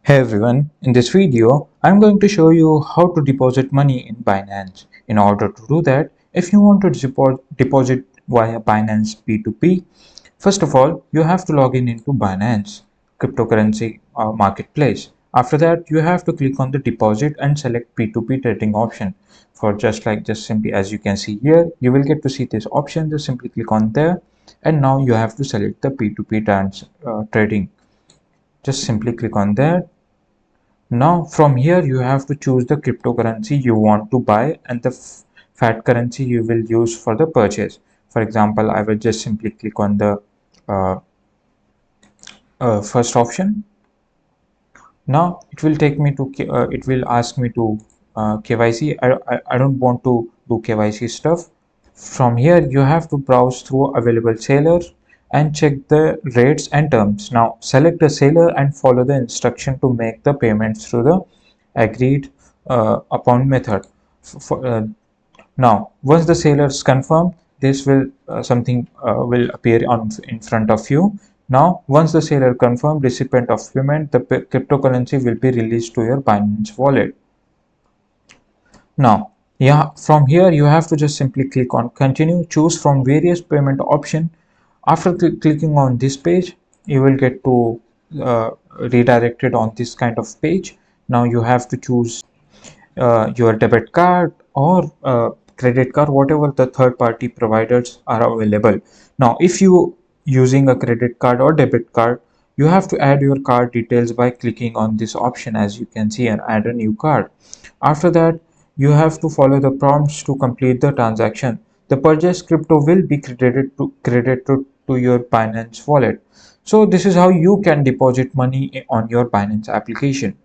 Hey everyone, in this video, I'm going to show you how to deposit money in Binance. In order to do that, if you want to deposit via Binance P2P, first of all, you have to log in into Binance cryptocurrency marketplace. After that, you have to click on the deposit and select P2P trading option. For just simply as you can see here, you will get to see this option. Just simply click on there, and now you have to select the P2P trading. Just simply click on that. Now from here you have to choose the cryptocurrency you want to buy and the fiat currency you will use for the purchase. For example, I will just simply click on the uh, first option. Now it will take me to it will ask me to KYC. I don't want to do KYC stuff. From here you have to browse through available sellers and check the rates and terms. Now select the seller and follow the instruction to make the payments through the agreed upon method. Now once the sellers confirm, this will something will appear on in front of you. Now once the seller confirmed recipient of payment, the cryptocurrency will be released to your Binance wallet. Now, yeah, from here you have to just simply click on continue, choose from various payment option. After clicking on this page, you will get to redirected on this kind of page. Now you have to choose your debit card or credit card, whatever the third party providers are available. Now if you using a credit card or debit card, you have to add your card details by clicking on this option, as you can see, and add a new card. After that, you have to follow the prompts to complete the transaction. The purchased crypto will be credited to your Binance wallet. So this is how you can deposit money on your Binance application.